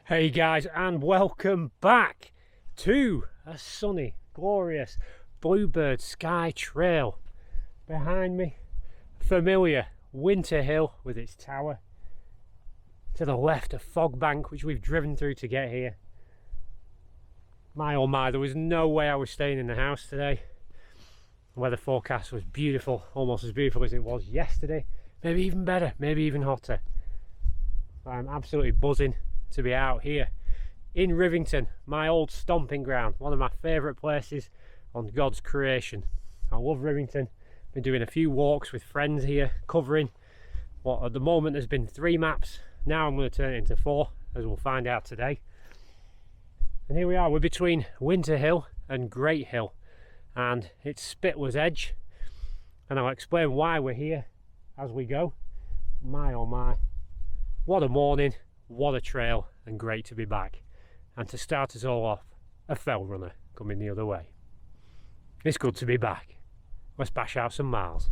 Hey guys, and welcome back to a sunny, glorious Bluebird Sky Trail. Behind me, familiar Winter Hill with its tower. To the left, a fog bank which we've driven through to get here. My oh my, there was no way I was staying in the house today. The weather forecast was beautiful, almost as beautiful as it was yesterday. Maybe even better, maybe even hotter. I'm absolutely buzzing to be out here in Rivington, my old stomping ground, one of my favourite places on God's creation. I love Rivington. Been doing a few walks with friends here, covering what at the moment has been 3 maps. Now I'm going to turn it into 4, as we'll find out today. And here we are, we're between Winter Hill and Great Hill, and it's Spitler's Edge, and I'll explain why we're here as we go. My oh my, what a morning, what a trail, and great to be back. And to start us all off, a fell runner coming the other way. It's good to be back. Let's bash out some miles.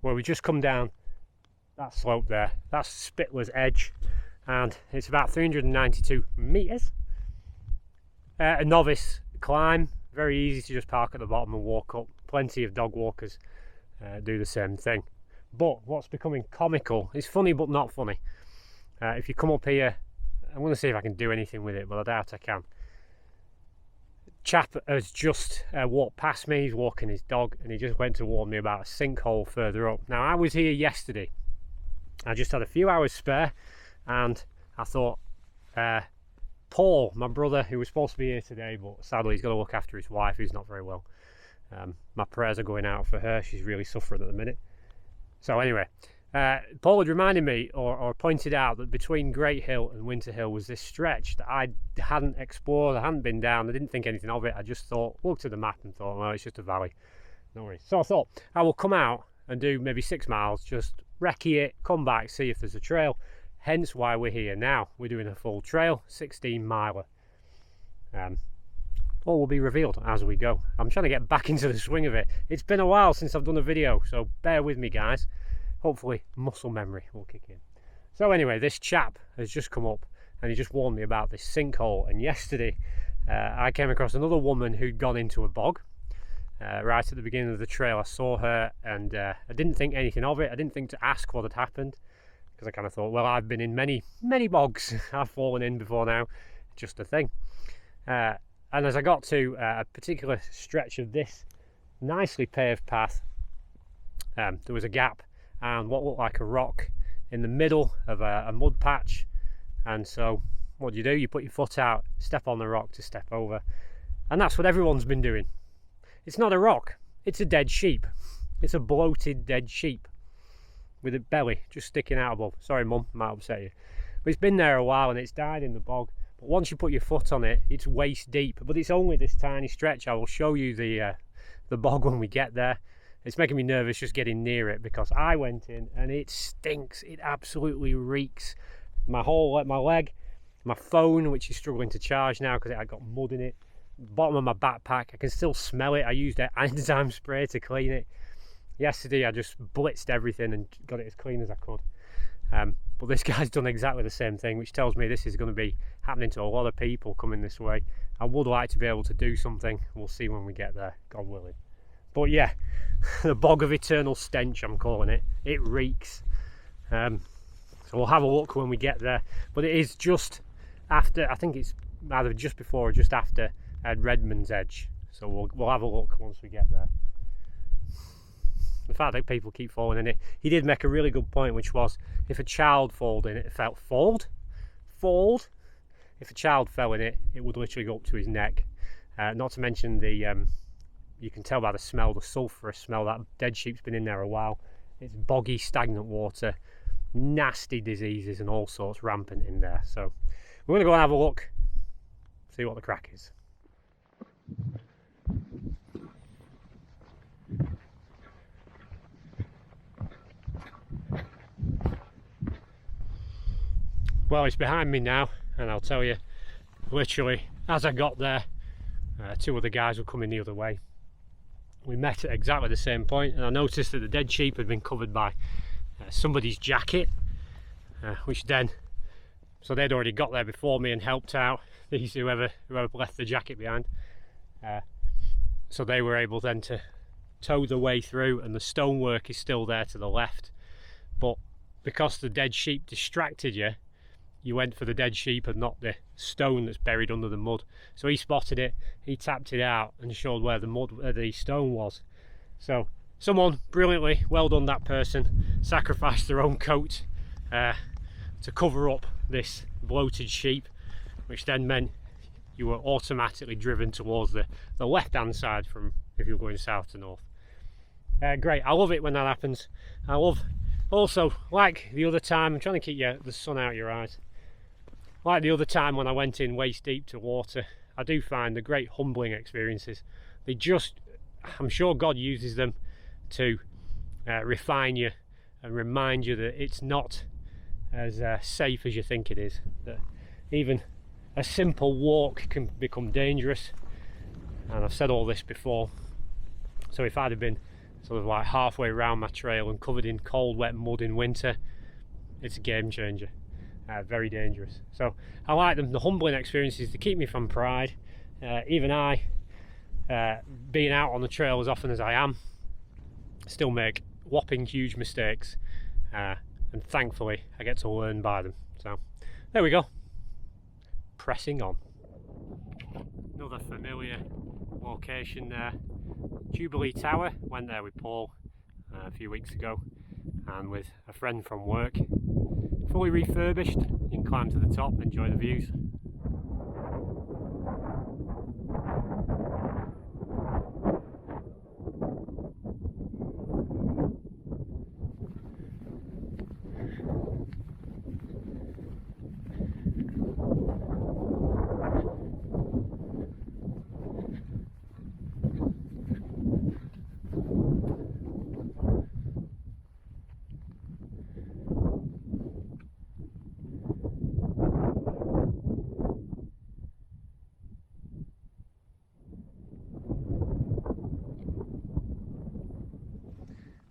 Well, we just come down that slope there. That's Spitler's Edge, and it's about 392 metres. A novice climb, very easy to just park at the bottom and walk up. Plenty of dog walkers do the same thing. But what's becoming comical, it's funny but not funny. If you come up here, I'm going to see if I can do anything with it, but I doubt I can. Chap has just walked past me, he's walking his dog, and he just went to warn me about a sinkhole further up. Now I was here yesterday, I just had a few hours spare, and I thought Paul, my brother, who was supposed to be here today, but sadly he's got to look after his wife who's not very well. My prayers are going out for her, she's really suffering at the minute. So anyway, Paul had reminded me or pointed out that between Great Hill and Winter Hill was this stretch that I hadn't explored, I hadn't been down, I didn't think anything of it. I just looked at the map and thought, well, it's just a valley, no worries. So I thought I will come out and do maybe 6 miles, just recce it, come back, see if there's a trail. Hence why we're here now. We're doing a full trail, 16 miler. All will be revealed as we go. I'm trying to get back into the swing of it. It's been a while since I've done a video, so bear with me guys. Hopefully muscle memory will kick in. So anyway, this chap has just come up and he just warned me about this sinkhole. And yesterday I came across another woman who'd gone into a bog right at the beginning of the trail. I saw her and I didn't think anything of it. I didn't think to ask what had happened, because I kind of thought, well, I've been in many bogs. I've fallen in before now, just a thing. And as I got to a particular stretch of this nicely paved path, there was a gap and what looked like a rock in the middle of a mud patch. And so what do? You put your foot out, step on the rock to step over, and that's what everyone's been doing. It's not a rock, it's a dead sheep. It's a bloated dead sheep with a belly just sticking out above. Sorry mum, might upset you, but it's been there a while and it's died in the bog. But once you put your foot on it, it's waist deep, but it's only this tiny stretch. I will show you the bog when we get there. It's making me nervous just getting near it, because I went in and it stinks. It absolutely reeks. My leg, my phone, which is struggling to charge now because I got mud in it, bottom of my backpack, I can still smell it. I used enzyme spray to clean it. Yesterday I just blitzed everything and got it as clean as I could. But this guy's done exactly the same thing, which tells me this is going to be happening to a lot of people coming this way. I would like to be able to do something. We'll see when we get there, God willing. But yeah, the bog of eternal stench, I'm calling it. It reeks. So we'll have a look when we get there. But it is just after, I think it's either just before or just after Redmond's Edge. So we'll have a look once we get there. The fact that people keep falling in it. He did make a really good point, which was if a child falled in it, falled. If a child fell in it, it would literally go up to his neck. Not to mention the you can tell by the smell, the sulphurous smell, that dead sheep's been in there a while. It's boggy, stagnant water, nasty diseases and all sorts rampant in there. So we're going to go and have a look, see what the crack is. Well, it's behind me now, and I'll tell you, literally as I got there, two other guys were coming the other way. We met at exactly the same point, and I noticed that the dead sheep had been covered by somebody's jacket, which then, so they'd already got there before me and helped out these whoever left the jacket behind, so they were able then to tow the way through, and the stonework is still there to the left, but because the dead sheep distracted you, you went for the dead sheep and not the stone that's buried under the mud. So he spotted it, he tapped it out and showed where the stone was. So someone brilliantly, well done that person, sacrificed their own coat to cover up this bloated sheep, which then meant you were automatically driven towards the left hand side from if you're going south to north. Great, I love it when that happens. I love also, like the other time, I'm trying to keep the sun out of your eyes. Like the other time when I went in waist deep to water, I do find the great humbling experiences. They just, I'm sure God uses them to refine you and remind you that it's not as safe as you think it is. That even a simple walk can become dangerous. And I've said all this before. So if I'd have been sort of like halfway around my trail and covered in cold, wet mud in winter, it's a game changer. Very dangerous. So I like them, the humbling experiences, to keep me from pride. Even I, being out on the trail as often as I am, still make whopping huge mistakes, and thankfully I get to learn by them. So there we go, pressing on. Another familiar location there, Jubilee Tower. Went there with Paul a few weeks ago and with a friend from work. Fully refurbished, you can climb to the top, enjoy the views.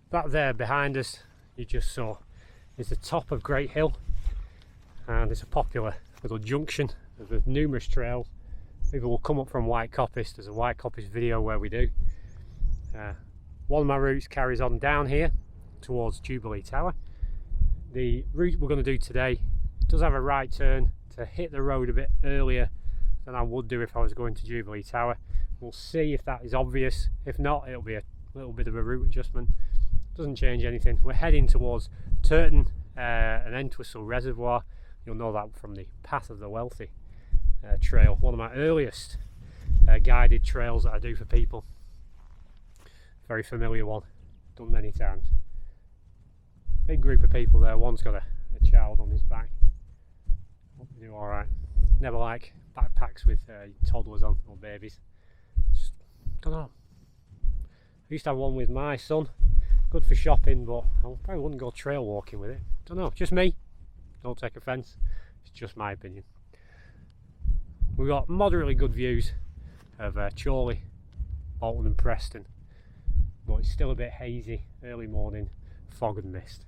That there behind us, you just saw, is the top of Great Hill, and it's a popular little junction with numerous trails. People will come up from White Coppice. There's a White Coppice video where we do. One of my routes carries on down here towards Jubilee Tower. The route we're going to do today does have a right turn to hit the road a bit earlier than I would do if I was going to Jubilee Tower. We'll see if that is obvious. If not, it'll be a little bit of a route adjustment. Doesn't change anything. We're heading towards Turton and Entwistle Reservoir. You'll know that from the Path of the Wealthy trail, one of my earliest guided trails that I do for people. Very familiar one, done many times. Big group of people there. One's got a child on his back. Hope they do all right. Never like backpacks with toddlers on or babies. Just don't know. I used to have one with my son. Good for shopping, but I probably wouldn't go trail walking with it. Don't know, just me. Don't take offence. It's just my opinion. We've got moderately good views of Chorley, Bolton and Preston, but it's still a bit hazy, early morning, fog and mist.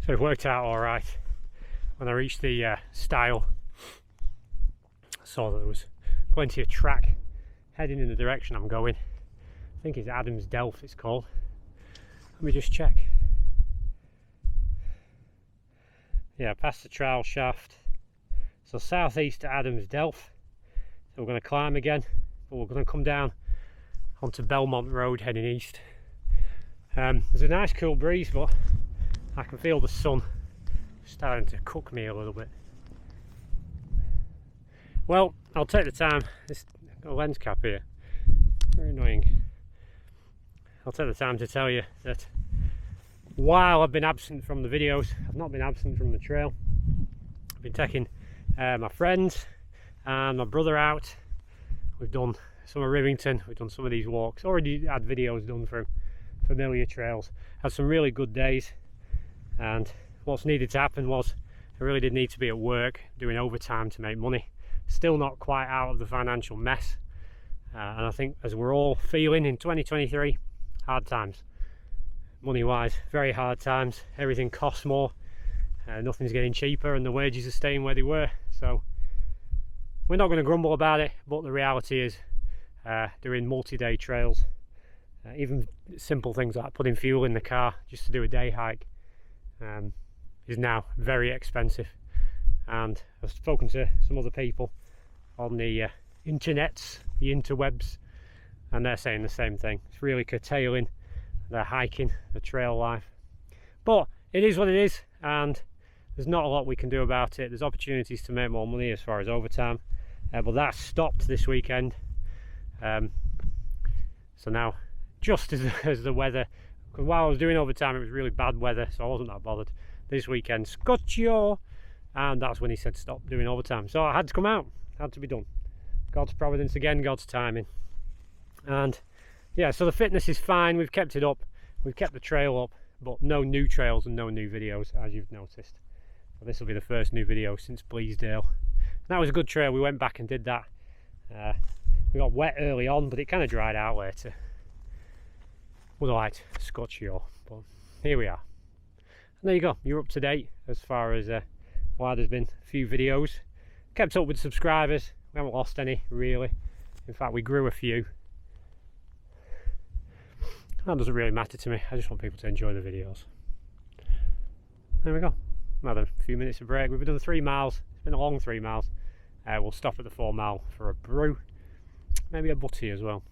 So it worked out all right. When I reached the stile, I saw that there was plenty of track heading in the direction I'm going. I think it's Adams Delph it's called. Let me just check. Yeah, past the trowel shaft. So southeast to Adams Delph. So we're going to climb again, but we're going to come down onto Belmont Road heading east. There's a nice cool breeze, but I can feel the sun starting to cook me a little bit. Well, I'll take the time. This got a lens cap here. Very annoying. I'll take the time to tell you that while I've been absent from the videos, I've not been absent from the trail. I've been taking my friends and my brother out. We've done some of Rivington, we've done some of these walks, already had videos done through familiar trails. Had some really good days, and what's needed to happen was I really did need to be at work doing overtime to make money. Still not quite out of the financial mess, and I think as we're all feeling in 2023, hard times. Money wise, very hard times. Everything costs more, nothing's getting cheaper, and the wages are staying where they were. So we're not going to grumble about it, but the reality is doing multi-day trails, even simple things like putting fuel in the car just to do a day hike, is now very expensive. And I've spoken to some other people on the internets, the interwebs, and they're saying the same thing. It's really curtailing their hiking, the trail life. But it is what it is, and there's not a lot we can do about it. There's opportunities to make more money as far as overtime, but that stopped this weekend. So now, just as the weather, because while I was doing overtime it was really bad weather, so I wasn't that bothered. This weekend, Scotcho, and that's when he said stop doing overtime. So I had to come out, had to be done. God's providence again, God's timing. And yeah, so the fitness is fine, we've kept it up, we've kept the trail up, but no new trails and no new videos, as you've noticed. So this will be the first new video since Bleasdale. And that was a good trail, we went back and did that. We got wet early on, but it kind of dried out later. Would have liked Scotcho, but here we are. And there you go, you're up to date as far as why there's been a few videos. Kept up with subscribers, we haven't lost any really. In fact, we grew a few. That doesn't really matter to me, I just want people to enjoy the videos. There we go, we've had a few minutes of break. We've done 3 miles, it's been a long 3 miles. We'll stop at the 4 mile for a brew, maybe a butty as well.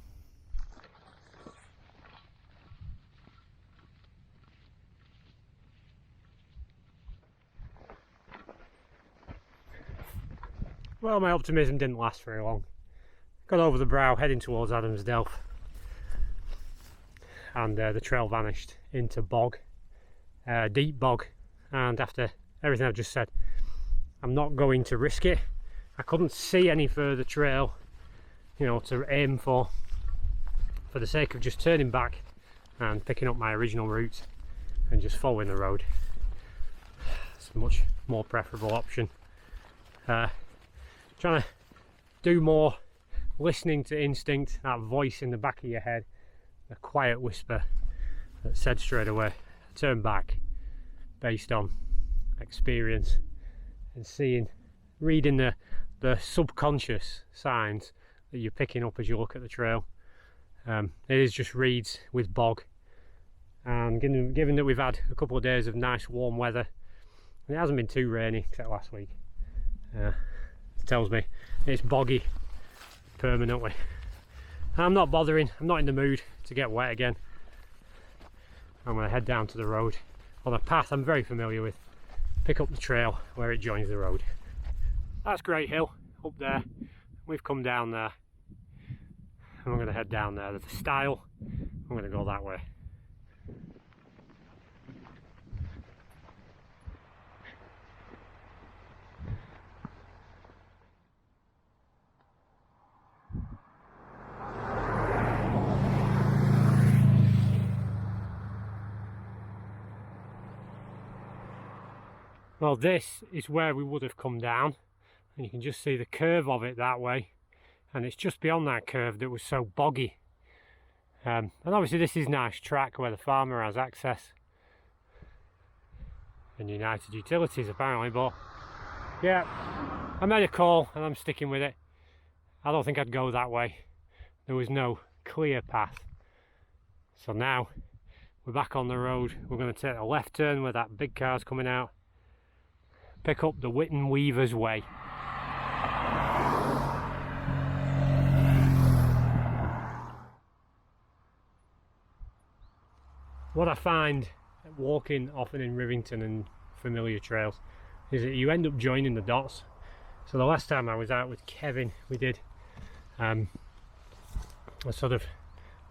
Well, my optimism didn't last very long. Got over the brow, heading towards Adamsdelf, and the trail vanished into bog, deep bog. And after everything I've just said, I'm not going to risk it. I couldn't see any further trail, you know, to aim for the sake of just turning back and picking up my original route and just following the road. It's a much more preferable option. Trying to do more listening to instinct, that voice in the back of your head, the quiet whisper that said straight away, turn back, based on experience and seeing, reading the subconscious signs that you're picking up as you look at the trail. It is just reeds with bog, and given that we've had a couple of days of nice warm weather, and it hasn't been too rainy except last week, it tells me it's boggy permanently. I'm not bothering, I'm not in the mood to get wet again. I'm going to head down to the road on a path I'm very familiar with, pick up the trail where it joins the road. That's Great Hill up there, we've come down there, and we're going to head down there. There's a stile, I'm going to go that way. Well, this is where we would have come down, and you can just see the curve of it that way, and it's just beyond that curve that was so boggy. And obviously this is nice track where the farmer has access, and United Utilities apparently, but yeah, I made a call and I'm sticking with it. I don't think I'd go that way. There was no clear path. So now we're back on the road. We're going to take a left turn where that big car's coming out, pick up the Witten Weavers Way. What I find walking often in Rivington and familiar trails is that you end up joining the dots. So the last time I was out with Kevin, we did a a sort of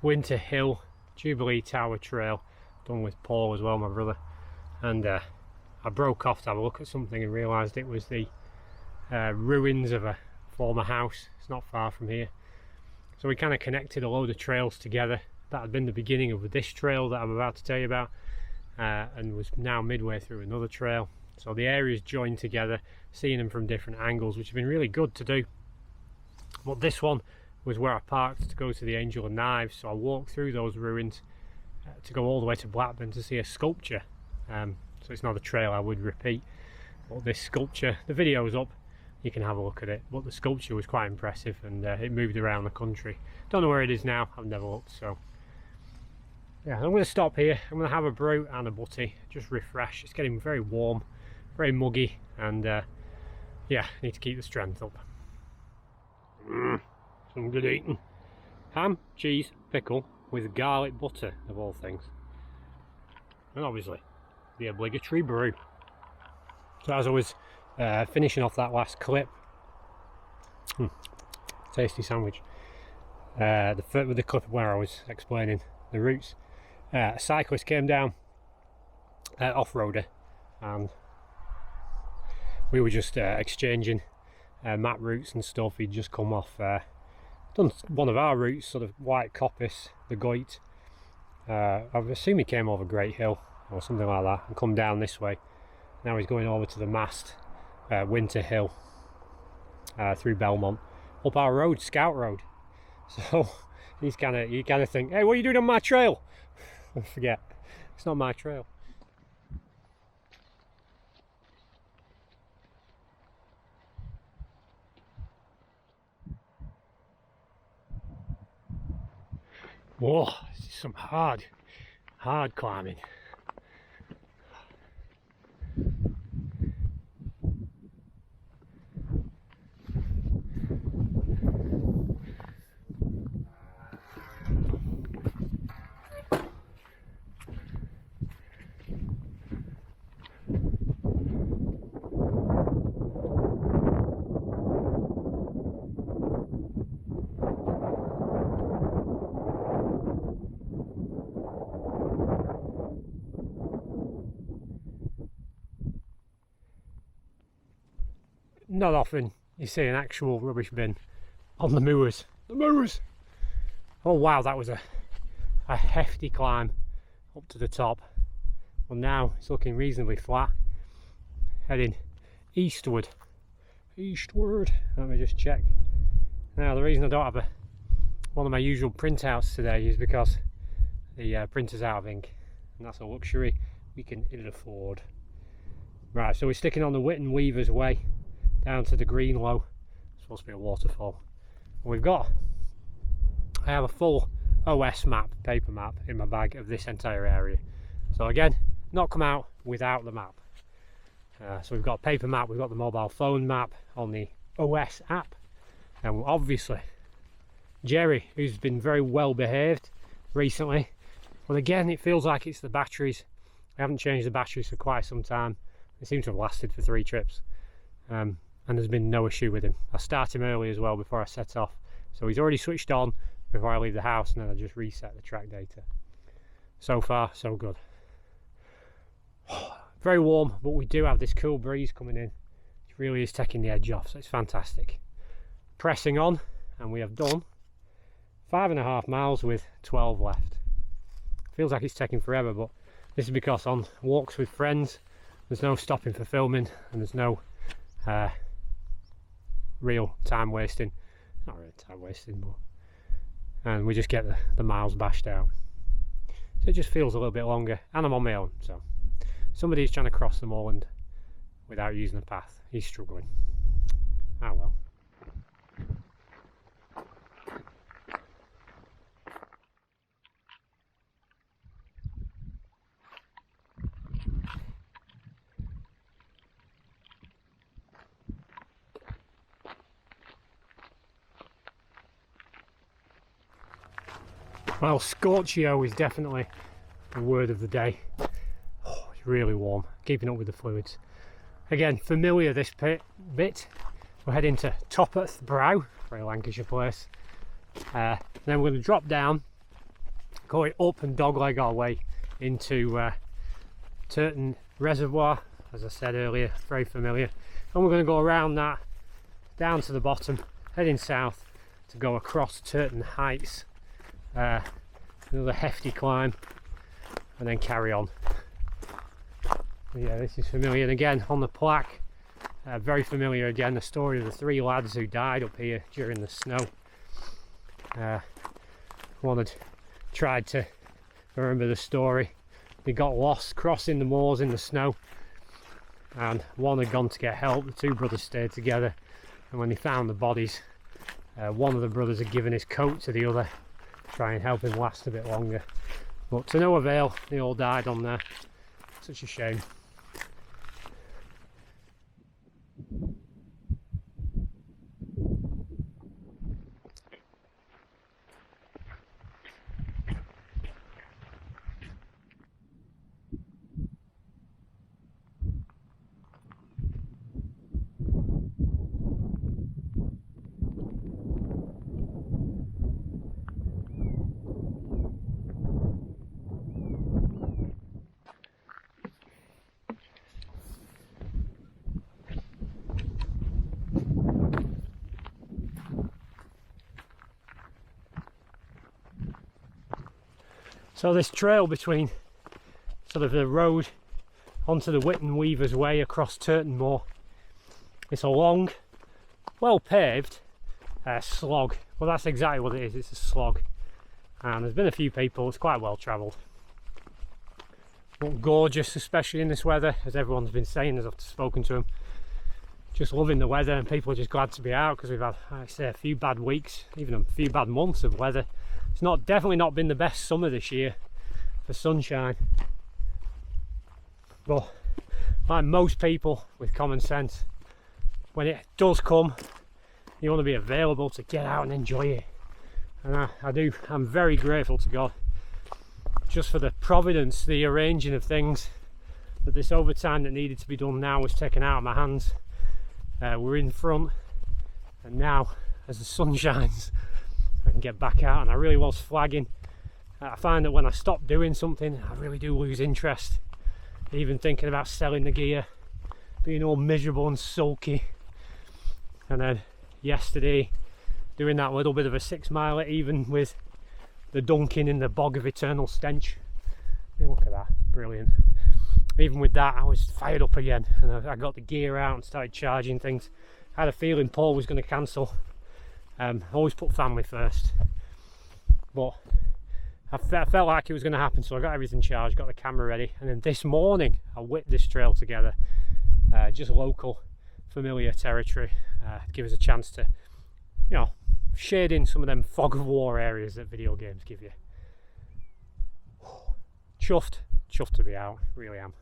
Winter Hill Jubilee Tower trail done with Paul as well, my brother, and I broke off to have a look at something and realised it was the ruins of a former house. It's not far from here, so we kind of connected a load of trails together. That had been the beginning of this trail that I'm about to tell you about, and was now midway through another trail. So the areas joined together, seeing them from different angles, which has been really good to do. But this one was where I parked to go to the Angel and Knives, so I walked through those ruins to go all the way to Blackburn to see a sculpture. So it's not a trail I would repeat, but this sculpture, the video is up, you can have a look at it, but the sculpture was quite impressive, and it moved around the country. Don't know where it is now, I've never looked. So yeah, I'm going to stop here. I'm going to have a brew and a butty, just refresh. It's getting very warm, very muggy, and yeah, I need to keep the strength up. Some good eating. Ham, cheese, pickle with garlic butter, of all things, and obviously the obligatory brew. So as I was finishing off that last clip, tasty sandwich, with the clip where I was explaining the routes, a cyclist came down, off-roader, and we were just exchanging map routes and stuff. He'd just come off, done one of our routes, sort of White Coppice, the Goit. I assume he came over Great Hill or something like that and come down this way. Now he's going over to the mast, Winter Hill, through Belmont, up our road, Scout Road. So you kind of think, hey, what are you doing on my trail? I forget, it's not my trail. Whoa, this is some hard climbing. Not often you see an actual rubbish bin on the moors. The moors! Oh wow, that was a hefty climb up to the top. Well, now it's looking reasonably flat. Heading eastward. Eastward. Let me just check. Now the reason I don't have one of my usual printouts today is because the printer's out of ink, and that's a luxury we can ill afford. Right, so we're sticking on the Whitton Weaver's Way down to the Greenlow. It's supposed to be a waterfall. And I have a full OS map, paper map, in my bag of this entire area. So again, not come out without the map. So we've got a paper map, we've got the mobile phone map on the OS app, and obviously Jerry, who's been very well behaved recently. But again, it feels like it's the batteries. I haven't changed the batteries for quite some time. They seem to have lasted for 3 trips. And there's been no issue with him. I start him early as well before I set off, so he's already switched on before I leave the house, and then I just reset the track data. So far so good. Very warm, but we do have this cool breeze coming in. It really is taking the edge off, so it's fantastic. Pressing on, and we have done 5.5 miles with 12 left. Feels like it's taking forever, but this is because on walks with friends there's no stopping for filming, and there's no real time wasting. Not really time wasting, but and we just get the miles bashed out, so it just feels a little bit longer. And I'm on my own, so somebody's trying to cross the moorland without using a path. He's struggling. Ah well. Well, Scorchio is definitely the word of the day. Oh, it's really warm, keeping up with the fluids. Again, familiar this bit. We're heading to Topperth Brow, very Lancashire place. Then we're going to drop down, go up and dogleg our way into Turton Reservoir, as I said earlier, very familiar. And we're going to go around that, down to the bottom, heading south to go across Turton Heights. Another hefty climb, and then carry on. Yeah, this is familiar. And again, on the plaque, very familiar again, the story of the 3 lads who died up here during the snow. One had tried to remember the story. They got lost crossing the moors in the snow, and one had gone to get help. The 2 brothers stayed together, and when they found the bodies, one of the brothers had given his coat to the other to try and help him last a bit longer, but to no avail. They all died on there. Such a shame. So this trail between sort of the road onto the Whitton Weaver's Way across Turton Moor, it's a long, well paved slog. Well, that's exactly what it is, it's a slog. And there's been a few people, it's quite well travelled. Look gorgeous, especially in this weather, as everyone's been saying as I've spoken to them. Just loving the weather, and people are just glad to be out because we've had, like I say, a few bad weeks, even a few bad months of weather. It's definitely not been the best summer this year for sunshine. But like most people with common sense, when it does come, you want to be available to get out and enjoy it. And I do. I'm very grateful to God just for the providence, the arranging of things, that this overtime that needed to be done now was taken out of my hands. We're in front, and now as the sun shines I can get back out. And I really was flagging. I find that when I stop doing something, I really do lose interest, even thinking about selling the gear, being all miserable and sulky. And then yesterday, doing that little bit of a 6 miler, even with the dunking in the bog of eternal stench. I mean, look at that, brilliant. Even with that, I was fired up again, and I got the gear out and started charging things. I had a feeling Paul was going to cancel. I always put family first, but I felt like it was going to happen, so I got everything charged, got the camera ready, and then this morning I whipped this trail together, just local, familiar territory, give us a chance to, you know, shade in some of them fog of war areas that video games give you. Chuffed to be out, really am.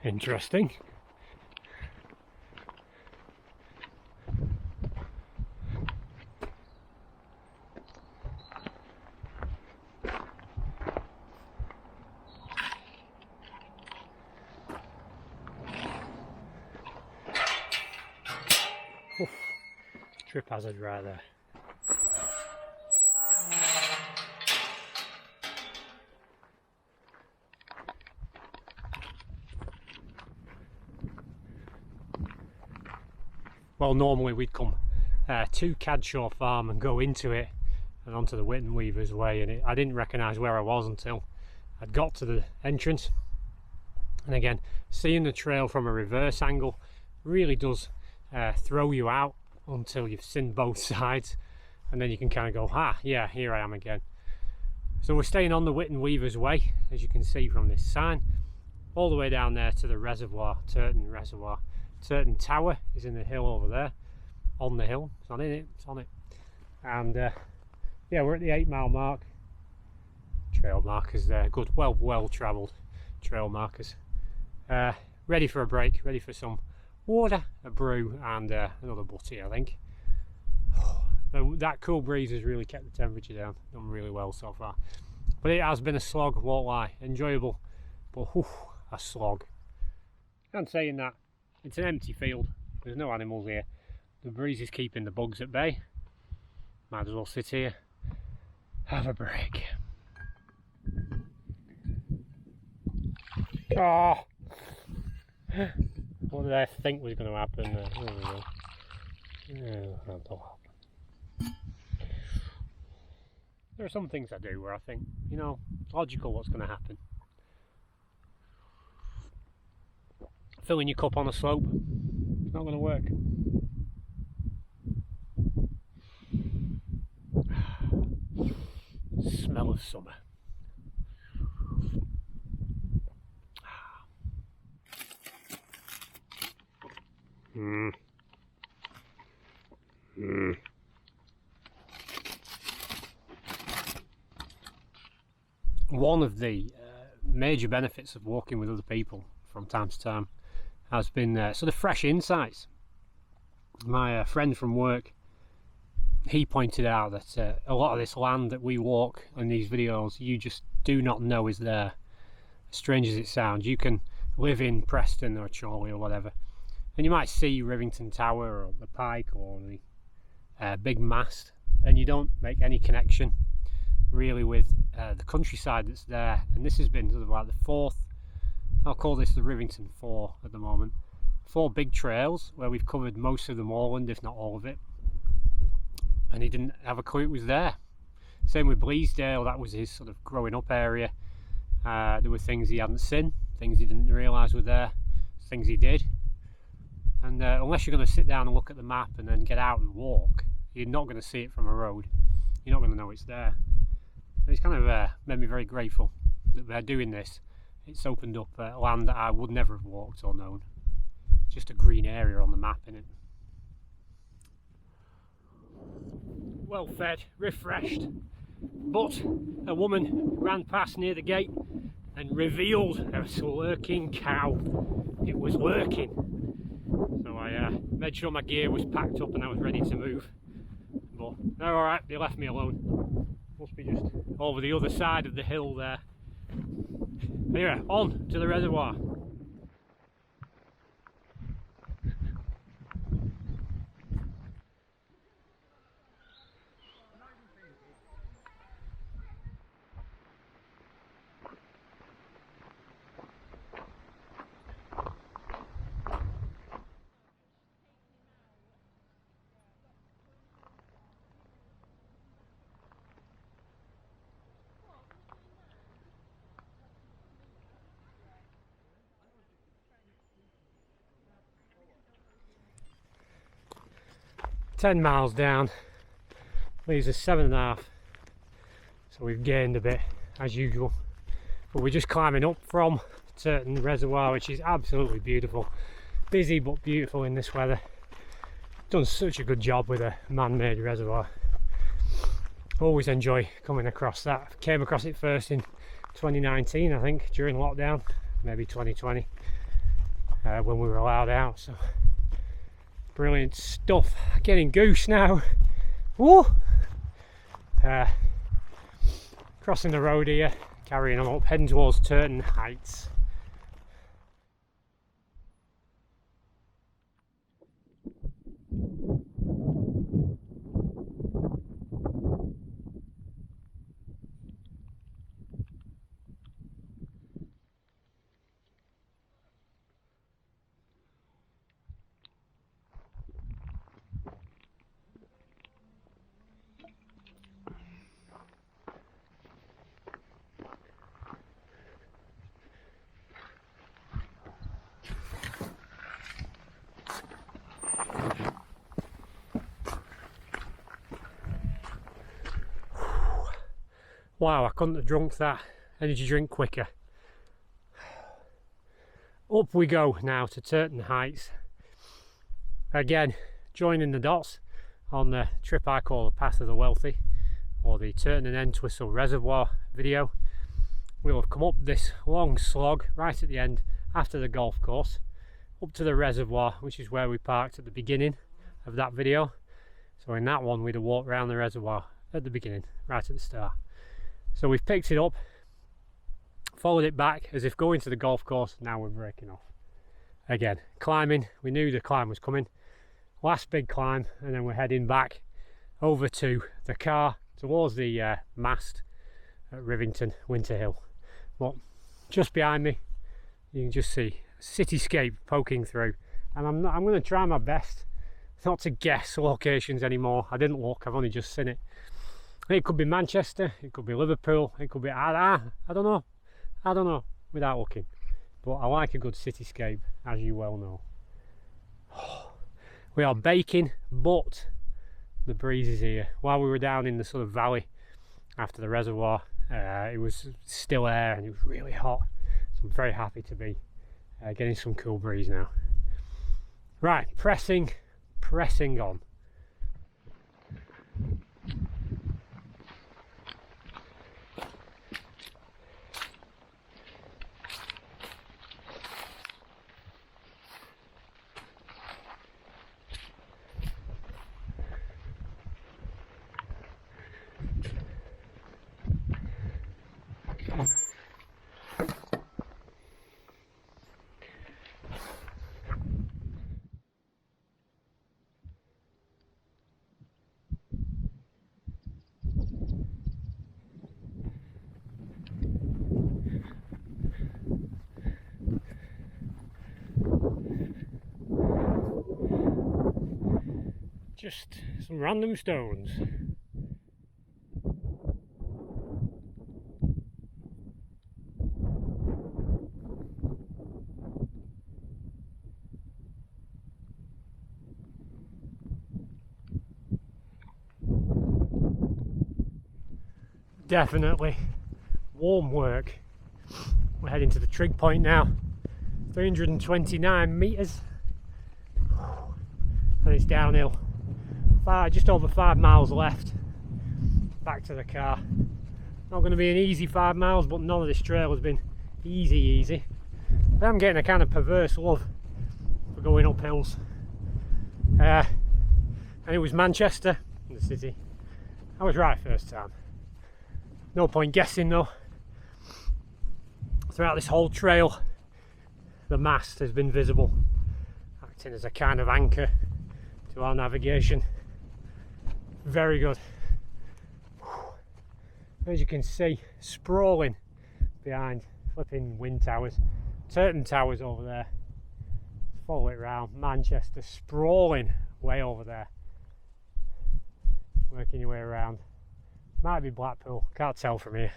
Interesting. Oof. Trip hazard right there. Well, normally we'd come to Cadshaw Farm and go into it and onto the Whitton Weaver's Way, and I didn't recognise where I was until I'd got to the entrance. And again, seeing the trail from a reverse angle really does throw you out until you've seen both sides, and then you can kind of go, ah, yeah, here I am again. So we're staying on the Witten Weaver's Way, as you can see from this sign, all the way down there to the reservoir, Turton Reservoir. Turton Tower is in the hill over there, on the hill. It's not in it, it's on it. And yeah, we're at the 8 mile mark. Trail markers there, good, well travelled trail markers. Ready for a break, ready for some water, a brew, and another butty, I think. That cool breeze has really kept the temperature down. Done really well so far. But it has been a slog, won't lie. Enjoyable, but a slog. And saying that, it's an empty field. There's no animals here. The breeze is keeping the bugs at bay. Might as well sit here, have a break. Oh, what did I think was going to happen? There we go. That'll happen. There are some things I do where I think, you know, it's logical what's going to happen. Filling your cup on a slope, it's not going to work. Smell of summer. One of the major benefits of walking with other people from time to time has been sort of fresh insights. My friend from work, he pointed out that a lot of this land that we walk in these videos, you just do not know is there. As strange as it sounds, you can live in Preston or Chorley or whatever, and you might see Rivington Tower or the Pike or the big mast, and you don't make any connection really with the countryside that's there. And this has been sort of like the fourth, I'll call this the Rivington 4 at the moment. 4 big trails where we've covered most of the moorland, if not all of it. And he didn't have a clue it was there. Same with Bleasdale, that was his sort of growing up area. There were things he hadn't seen, things he didn't realise were there, things he did. And unless you're going to sit down and look at the map and then get out and walk, you're not going to see it from a road. You're not going to know it's there. And it's kind of made me very grateful that they're doing this. It's opened up land that I would never have walked or known. Just a green area on the map, innit? Well fed, refreshed, but a woman ran past near the gate and revealed a lurking cow. It was lurking. So I made sure my gear was packed up and I was ready to move. But they're alright, they left me alone. Must be just over the other side of the hill there. Anyway, on to the reservoir. Ten miles down, leaves us 7.5, so we've gained a bit as usual, but we're just climbing up from Turton Reservoir, which is absolutely beautiful. Busy but beautiful in this weather. Done such a good job with a man-made reservoir. Always enjoy coming across that. Came across it first in 2019, I think, during lockdown, maybe 2020, when we were allowed out. So brilliant stuff. Getting goose now. Woo! Crossing the road here, carrying on up, heading towards Turton Heights. Wow, I couldn't have drunk that energy drink quicker. Up we go now to Turton Heights. Again, joining the dots on the trip I call the Path of the Wealthy, or the Turton and Entwistle Reservoir video. We'll have come up this long slog right at the end after the golf course, up to the reservoir, which is where we parked at the beginning of that video. So in that one we'd have walked around the reservoir at the beginning, right at the start. So we've picked it up, followed it back as if going to the golf course. Now we're breaking off. Again, climbing, we knew the climb was coming. Last big climb, and then we're heading back over to the car towards the mast at Rivington, Winter Hill. But just behind me, you can just see a cityscape poking through. And I'm going to try my best not to guess locations anymore. I didn't look, I've only just seen it. It could be Manchester, it could be Liverpool, it could be, I don't know, without looking. But I like a good cityscape, as you well know. We are baking, but the breeze is here. While we were down in the sort of valley after the reservoir, it was still air and it was really hot. So I'm very happy to be getting some cool breeze now. Right, pressing on. Just some random stones. Definitely warm work. We're heading to the trig point now. 329 metres, and it's downhill. Just over 5 miles left back to the car. Not going to be an easy 5 miles, but none of this trail has been easy. I'm getting a kind of perverse love for going up hills, and it was Manchester in the city. I was right first time. No point guessing though. Throughout this whole trail, the mast has been visible, acting as a kind of anchor to our navigation. Very good. As you can see, sprawling behind flipping wind towers. Turton Towers over there. Follow it round. Manchester sprawling way over there. Working your way around. Might be Blackpool, can't tell from here.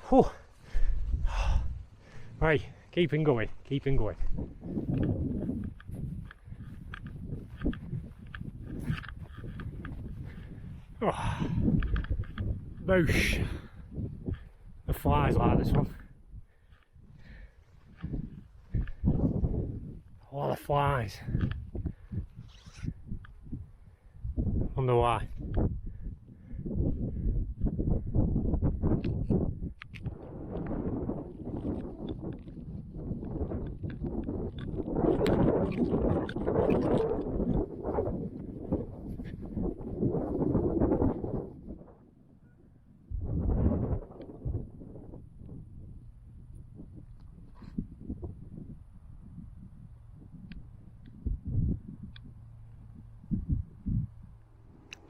Whew. Right, keeping going. Oh, boosh. The flies like this one. A lot of flies. Wonder why.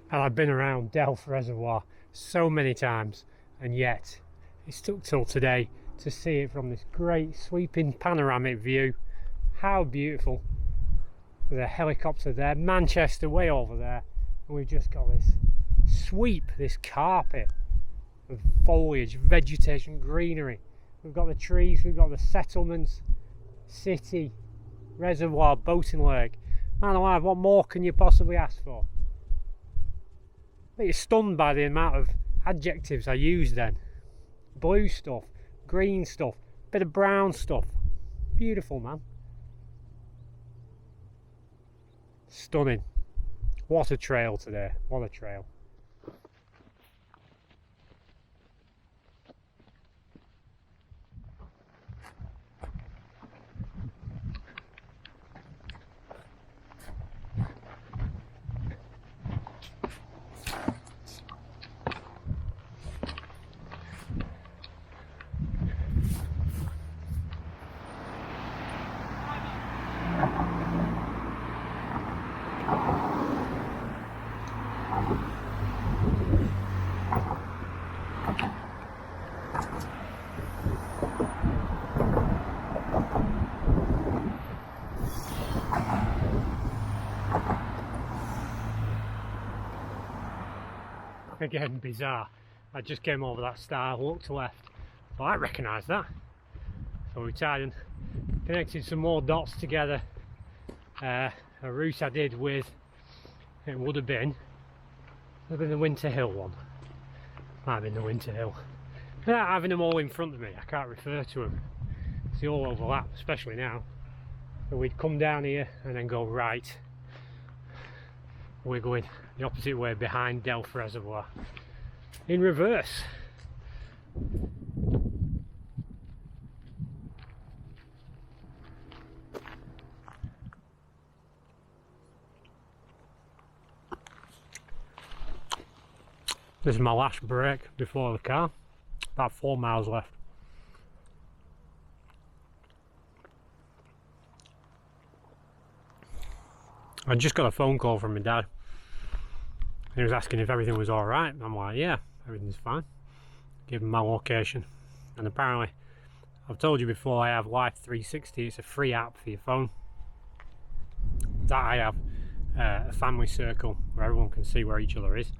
And I've been around Delft Reservoir so many times, and yet it's took till today to see it from this great sweeping panoramic view. How beautiful. There's a helicopter there, Manchester way over there, and we've just got this sweep, this carpet of foliage, vegetation, greenery. We've got the trees, we've got the settlements, city, reservoir, boating lake. Man alive, what more can you possibly ask for? But you're stunned by the amount of adjectives I use then. Blue stuff, green stuff, bit of brown stuff. Beautiful, man. Stunning. What a trail today, what a trail. Again, bizarre. I just came over that star, looked left. Well, I recognise that. So we tried and connected some more dots together. A route I did with, it would have been the Winter Hill one. Might have been the Winter Hill. Without having them all in front of me, I can't refer to them. They all overlap, especially now. So we'd come down here and then go right. We're going the opposite way behind Delph Reservoir in reverse. This is my last break before the car. About 4 miles left. I just got a phone call from my dad. He was asking if everything was alright. I'm like, yeah, everything's fine. Give him my location. And apparently, I've told you before, I have Life 360. It's a free app for your phone. That I have a family circle where everyone can see where each other is.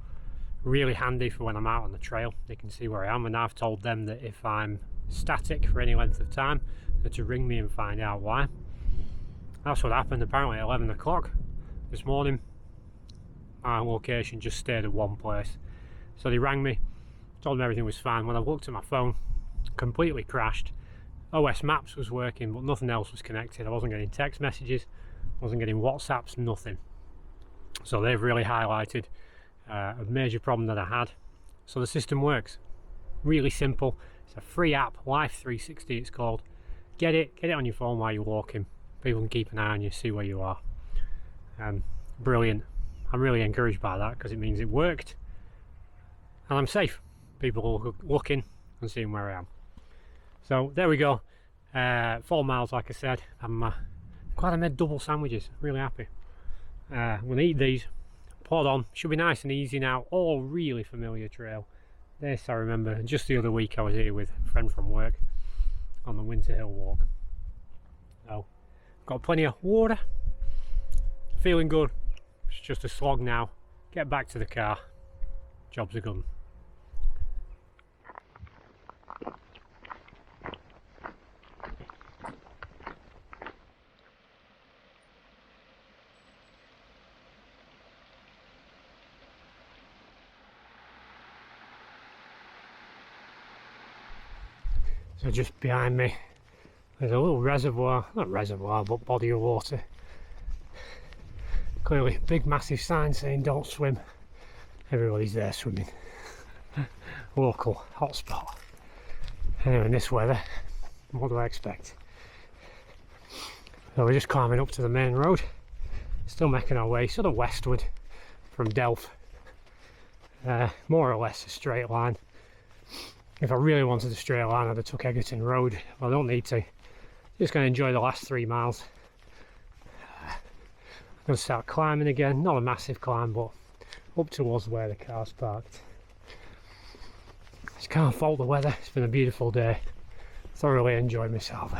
Really handy for when I'm out on the trail. They can see where I am, and I've told them that if I'm static for any length of time, they're to ring me and find out why. That's what happened apparently at 11 o'clock this morning. My location just stayed at one place. So they rang me, told me everything was fine. When I looked at my phone, completely crashed. OS Maps was working, but nothing else was connected. I wasn't getting text messages, wasn't getting WhatsApps, nothing. So they've really highlighted a major problem that I had. So the system works. Really simple. It's a free app, Life 360 it's called. Get it on your phone while you're walking. People can keep an eye on you, see where you are. Brilliant. I'm really encouraged by that because it means it worked and I'm safe. People are looking and seeing where I am. So there we go. 4 miles, like I said. I'm glad I made double sandwiches. Really happy. I'm going to eat these. Plod on. Should be nice and easy now. All really familiar trail. This I remember. Just the other week I was here with a friend from work on the Winter Hill walk. So got plenty of water. Feeling good. It's just a slog now. Get back to the car. Jobs are done. So just behind me there's a little reservoir, not reservoir but body of water. Clearly big massive sign saying don't swim. Everybody's there swimming. Local hotspot. Anyway, in this weather, what do I expect? So we're just climbing up to the main road. Still making our way sort of westward from Delph. More or less a straight line. If I really wanted a straight line I'd have took Egerton Road. Well, I don't need to. Just going to enjoy the last 3 miles. I'm going to start climbing again. Not a massive climb, but up towards where the car's parked. Just can't fault the weather. It's been a beautiful day. Thoroughly enjoyed myself.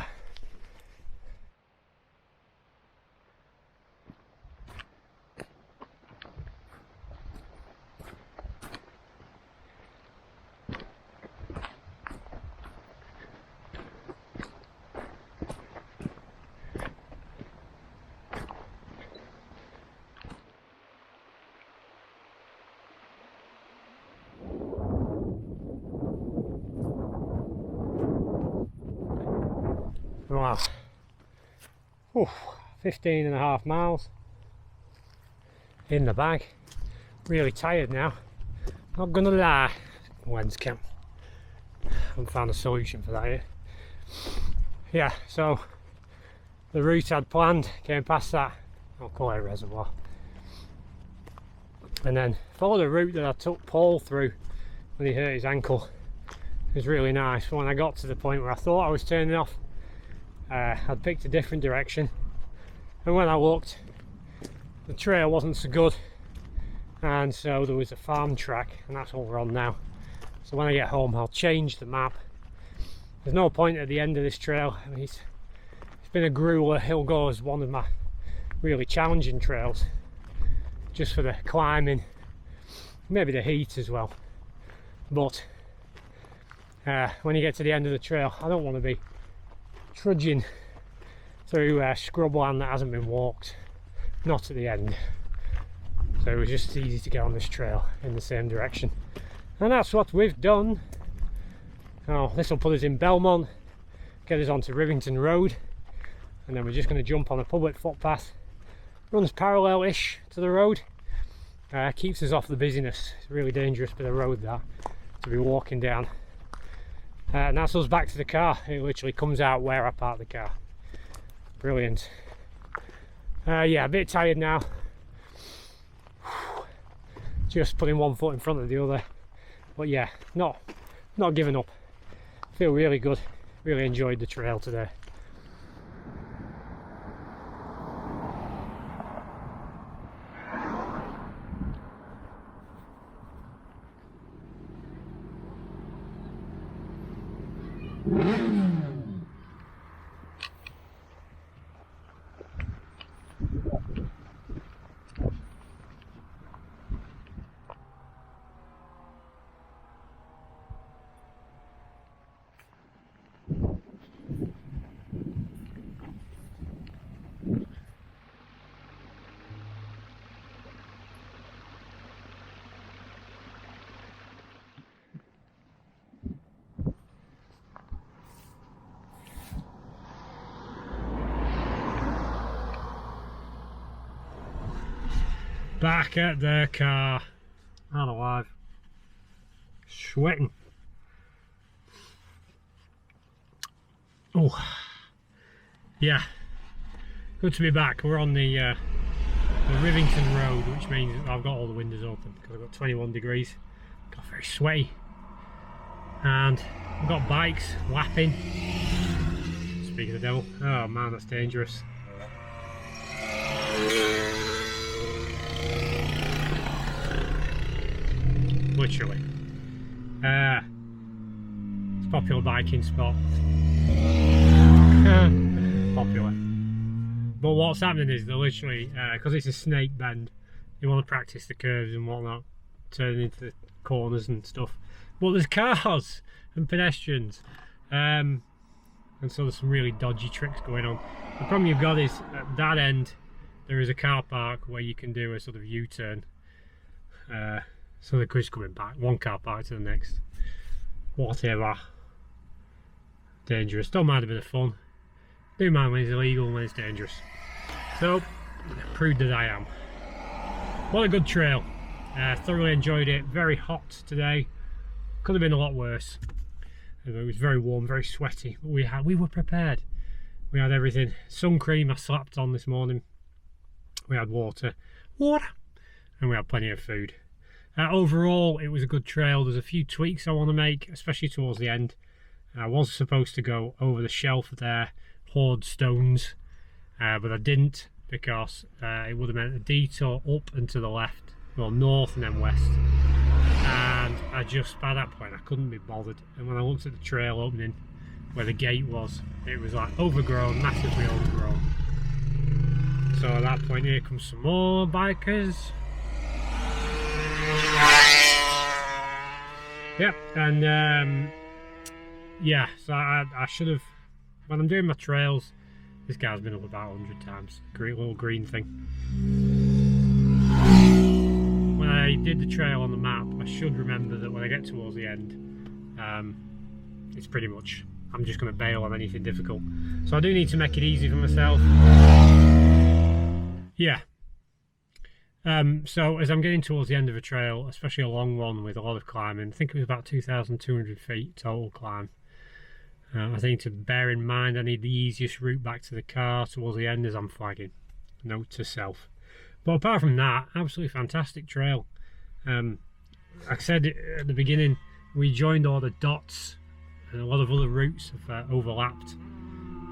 Wow. Oof, 15.5 miles in the bag. Really tired now, not gonna lie. When's camp? I haven't found a solution for that yet. Yeah, so the route I'd planned came past that, I'll call it a reservoir, and then followed a route that I took Paul through when he hurt his ankle. It was really nice, but when I got to the point where I thought I was turning off, I'd picked a different direction, and when I looked, the trail wasn't so good, and so there was a farm track, and that's what we're on now. So when I get home, I'll change the map. There's no point at the end of this trail. I mean, it's been a grueler. He'll go as one of my really challenging trails, just for the climbing, maybe the heat as well. But when you get to the end of the trail, I don't want to be trudging through scrubland that hasn't been walked, not at the end. So it was just easy to get on this trail in the same direction, and that's what we've done. Oh, this will put us in Belmont, get us onto Rivington Road, and then we're just going to jump on a public footpath. Runs parallel-ish to the road, keeps us off the busyness. It's a really dangerous bit of road that to be walking down. And that's us back to the car. It literally comes out where I parked the car. Brilliant. Yeah, a bit tired now. Just putting one foot in front of the other, but yeah, not giving up. Feel really good. Really enjoyed the trail today. Back at the car, not alive, sweating. Oh, yeah, good to be back. We're on the Rivington Road, which means I've got all the windows open because I've got 21 degrees, got very sweaty, and I've got bikes lapping. Speak of the devil, oh man, that's dangerous. Literally. It's a popular biking spot. Popular. But what's happening is they're literally, because it's a snake bend, you want to practice the curves and whatnot, turning into the corners and stuff. But there's cars and pedestrians, and so there's some really dodgy tricks going on. The problem you've got is at that end there is a car park where you can do a sort of U-turn. So the car's coming back, one car park to the next. Whatever. Dangerous. Don't mind a bit of fun. Do mind when it's illegal and when it's dangerous. So, proved that I am. What a good trail. Thoroughly enjoyed it. Very hot today. Could have been a lot worse. It was very warm, very sweaty. But we were prepared. We had everything. Sun cream I slapped on this morning. We had water, and we had plenty of food. Overall, it was a good trail. There's a few tweaks I want to make, especially towards the end. I was supposed to go over the shelf there, hoard stones, but I didn't because it would have meant a detour up and to the left, well, north and then west. And I just, by that point, I couldn't be bothered. And when I looked at the trail opening where the gate was, it was like overgrown, massively overgrown. So at that point, here comes some more bikers. Yep, and yeah, so I should have, when I'm doing my trails, this guy's been up about 100 times, great little green thing. When I did the trail on the map, I should remember that when I get towards the end, it's pretty much I'm just going to bail on anything difficult. So I do need to make it easy for myself. Yeah. So as I'm getting towards the end of a trail, especially a long one with a lot of climbing, I think it was about 2,200 feet total climb. I think to bear in mind I need the easiest route back to the car towards the end as I'm flagging. Note to self. But apart from that, absolutely fantastic trail. Like I said at the beginning, we joined all the dots and a lot of other routes have overlapped.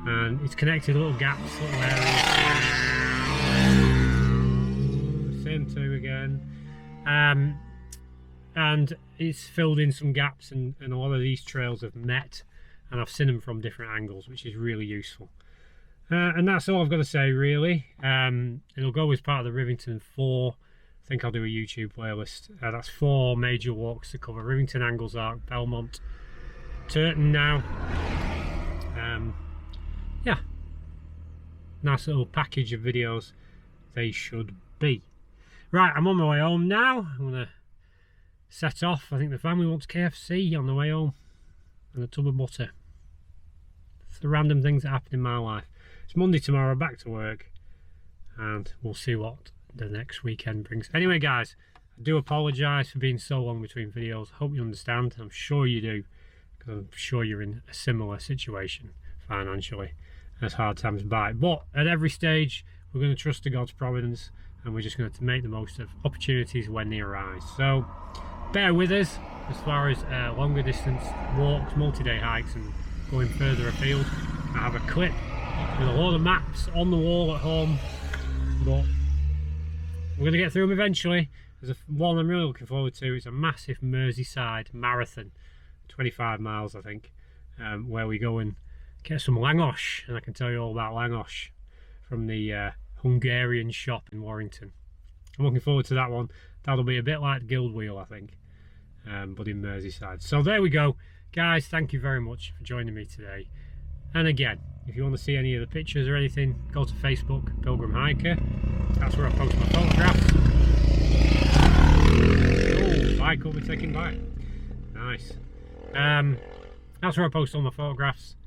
And it's connected little gaps, little areas. Same two again. And it's filled in some gaps, and a lot of these trails have met, and I've seen them from different angles, which is really useful. And that's all I've got to say, really. It'll go as part of the Rivington 4. I think I'll do a YouTube playlist. That's 4 major walks to cover: Rivington, Angles Arc, Belmont, Turton now. Yeah, nice little package of videos they should be. Right, I'm on my way home now. I'm gonna set off. I think the family wants KFC on the way home and a tub of butter. It's the random things that happen in my life. It's Monday tomorrow, back to work, and we'll see what the next weekend brings. Anyway, guys, I do apologise for being so long between videos. Hope you understand. I'm sure you do, because I'm sure you're in a similar situation financially as hard times bite. But at every stage, we're going to trust to God's providence, and we're just going to make the most of opportunities when they arise. So bear with us as far as longer distance walks, multi-day hikes, and going further afield. I have a clip with a load of maps on the wall at home, but we're going to get through them eventually. There's one I'm really looking forward to. It's a massive Merseyside marathon, 25 miles I think, where we go and get some Langosh, and I can tell you all about Langosh from the Hungarian shop in Warrington. I'm looking forward to that one. That'll be a bit like Guild Wheel, I think, but in Merseyside. So there we go, guys. Thank you very much for joining me today. And again, if you want to see any of the pictures or anything, go to Facebook, Pilgrim Hiker. That's where I post my photographs. Oh, bike will be taken by. Nice. That's where I post all my photographs.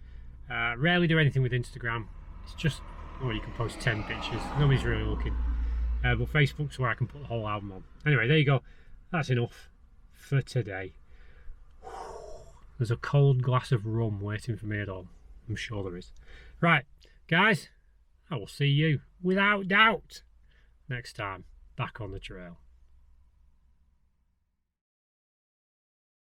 Rarely do anything with Instagram. It's just, oh, you can post 10 pictures. Nobody's really looking. But Facebook's where I can put the whole album on. Anyway, there you go. That's enough for today. There's a cold glass of rum waiting for me at home. I'm sure there is. Right, guys, I will see you, without doubt, next time back on the trail.